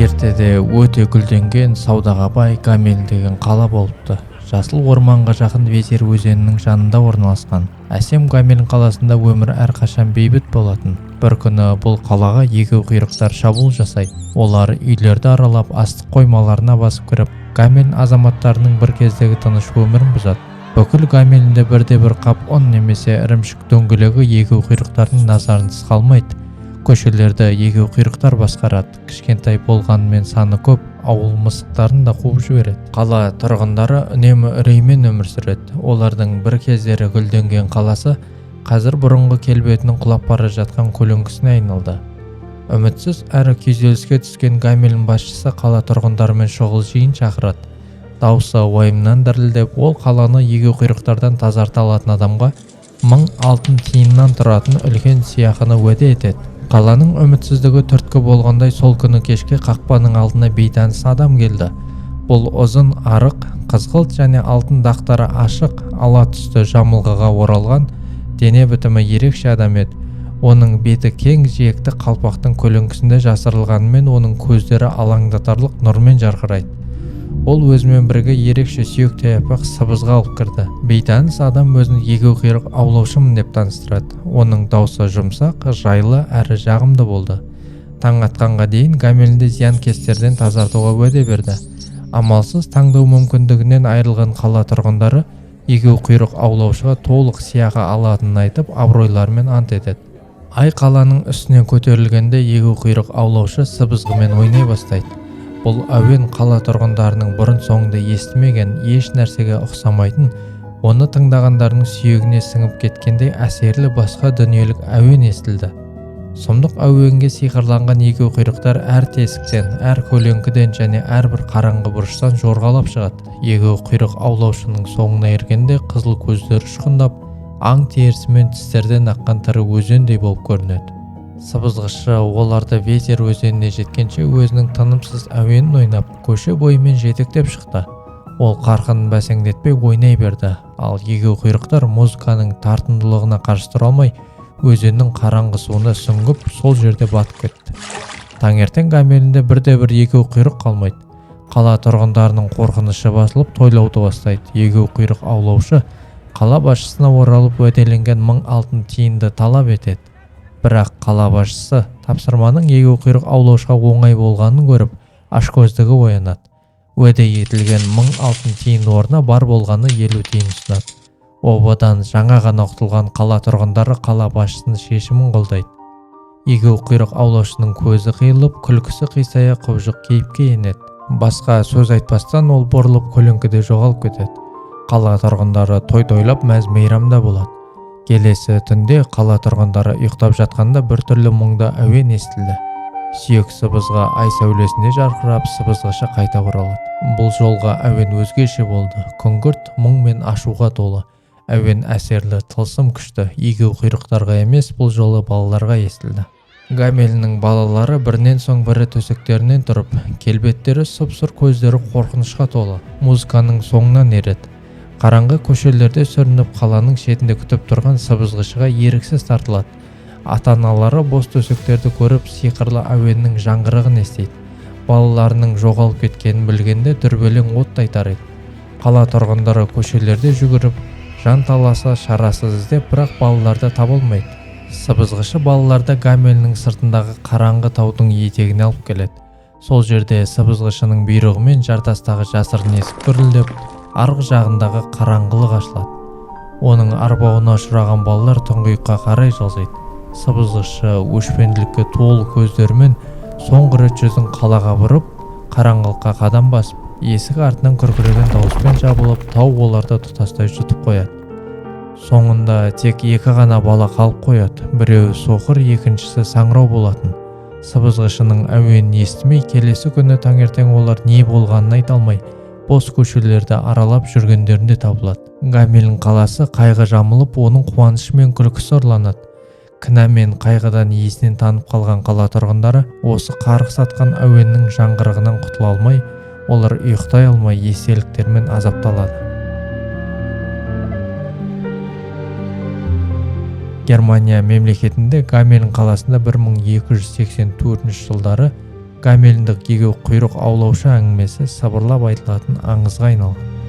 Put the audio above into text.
ертеде өте гүлденген, саудаға бай Гамел деген қала болыпты. Жасыл орманға жақын Везир өзенінің жанында орналасқан әсем Гамел қаласында өмір әрқашан бейбіт болатын. Бір күні бұл қалаға егеуқұйрықтар шабуыл жасайды. Олар үйлерді аралап, астық қоймаларына басып кіріп, Гамел азаматтарының бір кездегі тыныш өмірін бұзады. Бүкіл Гамелінде бірде-бір қап ұн немесе ірімшік дөңгелегі егеуқұйрықтардың назарынсыз қалмайды. Көшелерді егеуқұйрықтар басқарады. Кішкентай болғанымен саны көп, ауыл мысықтарын да қуып жібереді. Қала тұрғындары үнемі үреймен өмір сүреді. Олардың бір кездері гүлденген қаласы қазір бұрынғы келбетінің құлап бара жатқан көлеңкесіне айналды. Үмітсіз әрі күйзеліске түскен Гамелдің басшысы қала тұрғындарымен шұғыл жиын шақырады. Дауысы уайымнан дірілдеп, ол қаланы егеуқұйрықтардан тазарта алатын адамға 1000 алтын тиыннан тұратын үлкен сыйақыны уәде етеді. Қаланың үмітсіздігі түрткі болғандай, сол күні кешке қақпаның алдына бейтаныс адам келді. Бұл ұзын, арық, қызғылт және алтын дақтары ашық, ала түсті жамылғыға оралған, дене бітімі ерекше адам еді. Оның беті кең жиекті қалпақтың көлеңкесінде жасырылғанымен, оның көздері алаңдатарлық нұрмен жарқырайды. Ол өзімен бірге ерекше сүйекте апақ сыбызға алып кірді. Бейтаныс адам өзін егеуқұйрық аулаушымын деп таныстырады. Оның даусы жұмсақ, жайлы әрі жағымды болды. Таң атқанға дейін Гамелді зиянкестерден тазартуға уәде берді. Амалсыз таңдау мүмкіндігінен айырылған қала тұрғындары егеуқұйрық аулаушыға толық сыйақы алатынын айтып, абыройларымен ант етеді. Ай қаланың үстіне көтерілгенде егеуқұйрық аулаушы сыбызғымен ойнай бастайды. Бұл әуен қала тұрғындарының бұрын соңды естімеген, еш нәрсеге ұқсамайтын, оны тыңдағандардың сүйегіне сіңіп кеткендей әсерлі басқа дүниелік әуен естілді. Сұмдық әуенге сиқырланған егеуқұйрықтар әр тесіктен, әр көлеңкеден және әрбір қараңғы бұрыштан жорғалап шығады. Егеуқұйрық аулаушының соңына ергенде қызыл көздері ұшқындап, аң терісімен тістерден аққан тірі өзендей болып көрінеді. Сыбызғышы оларды Везир өзеніне жеткенше өзінің тынымсыз әуенін ойнап, көше бойымен жетектеп шықты. Ол қарқынын бәсеңдетпей ойнай берді, ал егеуқұйрықтар музыканың тартымдылығына қарсы тұра алмай, өзеннің қараңғы суына сүңгіп, сол жерде батып кетті. Таңертең Гамелінде бірде-бір егеуқұйрық қалмайды. Қала тұрғындарының қорқынышы басылып, тойлауды бастайды. Егеуқұйрық аулаушы қала басшысына оралып уәделенген 1000 алтын тиынды талап етеді. Бірақ қала басшысы тапсырманың егеуқұйрық аулаушыға оңай болғанын көріп, ашкөздігі оянады. Уәде етілген 1000 алтын тиын орнына бар болғаны 50 тиын ұсынады. Обадан жаңа ғана ұтылған қала тұрғындары қала басшысының шешімін қолдайды. Егеуқұйрық аулаушының көзі қиылып, күлкісі қисая құбыжық кейіпке енеді. Басқа сөз айтпастан ол бұрылып көлеңкеде жоғалып кетеді. Қала тұрғындары той-тойлап мәз-мейрамда болады. Келесі түнде қала тұрғындары ұйықтап жатқанда біртүрлі мұңды әуен естілді. Сүйек сыбызға ай сәулесінде жарқырап, сыбызғышы қайта оралады. Бұл жолға әуен өзгеше болды. Күңгірт, мұң мен ашуға толы. Әуен әсерлі, тылсым күшті. Егеуқұйрықтарға емес, бұл жолы балаларға естілді. Гамелінің балалары бірінен соң бірі төсектерінен тұрып, келбеттері сұп-сұр, көздері қорқынышқа толы. Музыканың соңынан ереді. Қараңғы көшелерде сүрініп, қаланың шетінде күтіп тұрған сыбызғышыға еріксіз тартылады. Ата-аналары бос төсектерді көріп, сиқырлы әуеннің жаңғырығын естиді. Балаларының жоғалып кеткенін білгенде дүрбелең оттай тарайды. Қала тұрғындары көшелерде жүгіріп, жан таласа шарасыз іздеп, бірақ балаларды таба алмайды. Сыбызғышы балаларды Гамелінің сыртындағы қараңғы таудың етегіне алып келеді. Сол жерде сыбызғышының бұйрығымен жартастағы жасырын есік гүрілдеп, арғы жағындағы қараңғылық ашылады. Оның арбауына ұшыраған балалар тұңғиыққа қарай жылжиды. Сыбызғышы өшпенділікке толы көздерімен соңғы рет жүзін қалаға бұрып, қараңғылыққа қадам басып, есік артынан күркіреген дауыспен жабылып, тау оларды тұтастай жұтып қояды. Соңында тек екі ғана бала қалып қояды. Біреуі соқыр, екіншісі саңырау болатын. Сыбызғышының әуенін естімей, келесі күні таңертең олар не болғанын айта алмай, бос көшелерді аралап жүргендерінде табылады. Гамелдің қаласы қайғы жамылып, оның қуанышы мен күлкісі ұрланады. Кінә мен қайғыдан есінен танып қалған қала тұрғындары осы қарғыс атқан әуеннің жаңғырығынан құтыла алмай, олар ұйықтай алмай естеліктермен азапталады. Германия мемлекетінде Гамелин қаласында 1284 жылдары гамеліндік егеу құйрық аулаушы әңгімесі сыбырлап айтылатын аңызға айналған.